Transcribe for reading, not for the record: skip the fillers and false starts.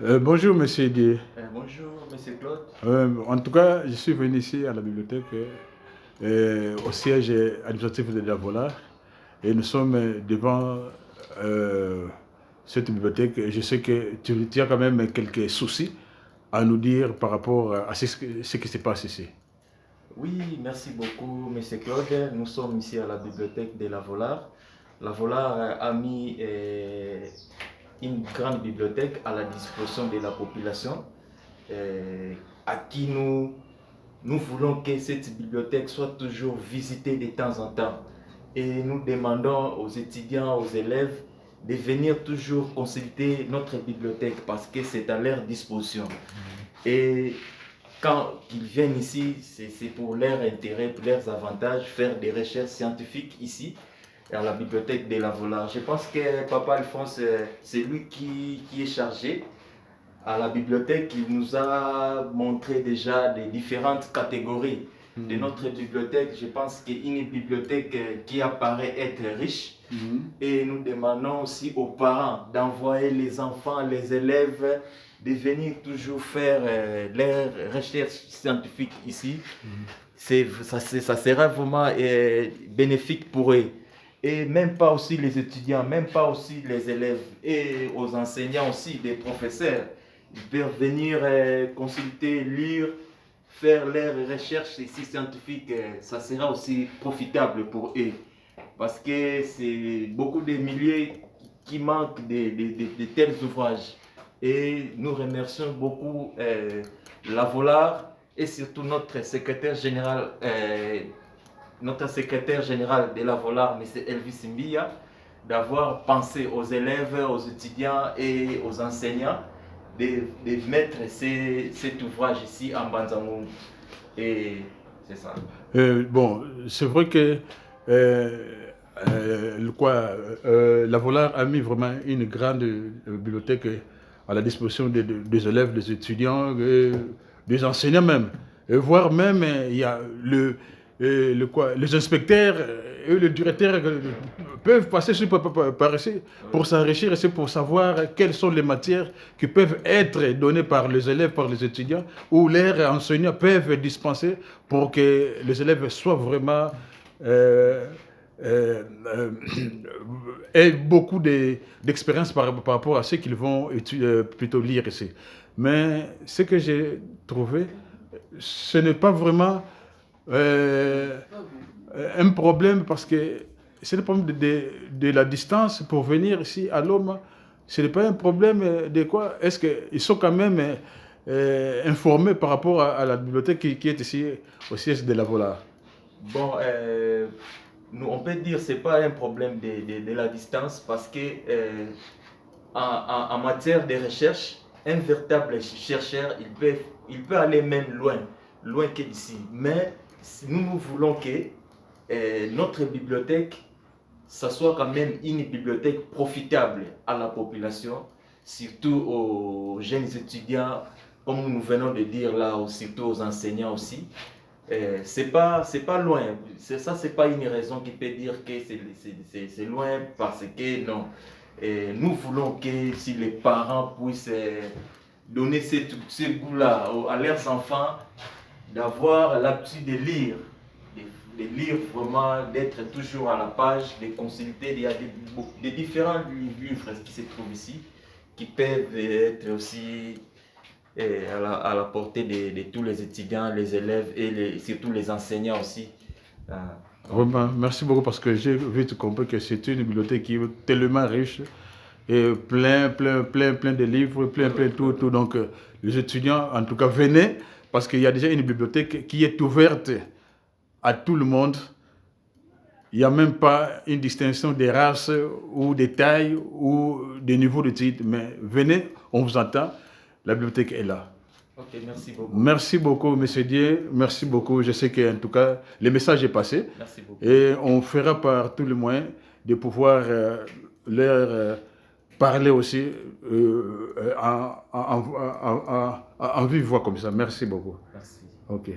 Bonjour, monsieur Dieu. Bonjour, Monsieur Claude. En tout cas, je suis venu ici à la bibliothèque, au siège administratif de la Vola, et nous sommes devant euh, cette bibliothèque. Je sais que tu as quand même quelques soucis à nous dire par rapport à ce qui se passe ici. Oui, merci beaucoup, Monsieur Claude. Nous sommes ici à la bibliothèque de la Volare. La Volare a mis une grande bibliothèque à la disposition de la population, à qui nous voulons que cette bibliothèque soit toujours visitée de temps en temps. Et nous demandons aux étudiants, aux élèves de venir toujours consulter notre bibliothèque parce que c'est à leur disposition. Et quand ils viennent ici, c'est pour leur intérêt, pour leurs avantages, faire des recherches scientifiques ici, à la bibliothèque de la Volare. Je pense que Papa Alphonse, c'est lui qui est chargé à la bibliothèque. Il nous a montré déjà des différentes catégories de notre bibliothèque. Je pense qu'une bibliothèque qui apparaît être riche. Et nous demandons aussi aux parents d'envoyer les enfants, les élèves, de venir toujours faire leurs recherches scientifiques ici. Ça sera vraiment bénéfique pour eux. Et même pas aussi les étudiants, même pas aussi les élèves et aux enseignants aussi, des professeurs. Ils peuvent venir consulter, lire, faire leurs recherches ici scientifiques. Ça sera aussi profitable pour eux. Parce que c'est beaucoup de milliers qui manquent de tels ouvrages. Et nous remercions beaucoup la Volare et surtout notre secrétaire général de la Volare, M. Elvis Mbia, d'avoir pensé aux élèves, aux étudiants et aux enseignants de mettre cet ouvrage ici en Banzamou. Et c'est ça. Bon, c'est vrai que la Volare a mis vraiment une grande bibliothèque à la disposition des élèves, des étudiants, des enseignants même. Et voire même, il y a les inspecteurs et le directeur peuvent passer par ici pour s'enrichir et pour savoir quelles sont les matières qui peuvent être données par les élèves, par les étudiants, ou les enseignants peuvent dispenser pour que les élèves soient vraiment euh, euh, aient beaucoup d'expérience par rapport à ce qu'ils vont plutôt lire ici. Mais ce que j'ai trouvé, ce n'est pas vraiment euh, un problème parce que c'est le problème de la distance pour venir ici à Loma. Ce n'est pas un problème de quoi. Est-ce qu'ils sont quand même informés par rapport à la bibliothèque qui est ici au siège de la Vola? Bon, on peut dire que ce n'est pas un problème de la distance parce que en matière de recherche, un véritable chercheur, il peut aller même loin, loin que d'ici. Mais si nous voulons que notre bibliothèque, ça soit quand même une bibliothèque profitable à la population, surtout aux jeunes étudiants, comme nous venons de dire là, surtout aux enseignants aussi. C'est pas loin. Ça, c'est pas une raison qui peut dire que c'est loin parce que non. Nous voulons que si les parents puissent donner ce goût-là à leurs enfants, d'avoir l'habitude de lire, de lire vraiment, d'être toujours à la page, de consulter. Il y a des différents livres qui se trouvent ici, qui peuvent être aussi à la portée de tous les étudiants, les élèves et surtout les enseignants aussi. Vraiment, merci beaucoup parce que j'ai vite compris que c'est une bibliothèque qui est tellement riche et plein de livres, plein tout. Donc, les étudiants, en tout cas, venez parce qu'il y a déjà une bibliothèque qui est ouverte à tout le monde. Il n'y a même pas une distinction des races ou des tailles ou des niveaux d'études. Mais venez, on vous entend. La bibliothèque est là. Ok, merci beaucoup. Merci beaucoup, monsieur Dieu. Merci beaucoup. Je sais qu'en tout cas, le message est passé. Merci beaucoup. Et on fera par tous les moyens de pouvoir leur parler aussi en vive voix comme ça. Merci beaucoup. Merci. Ok.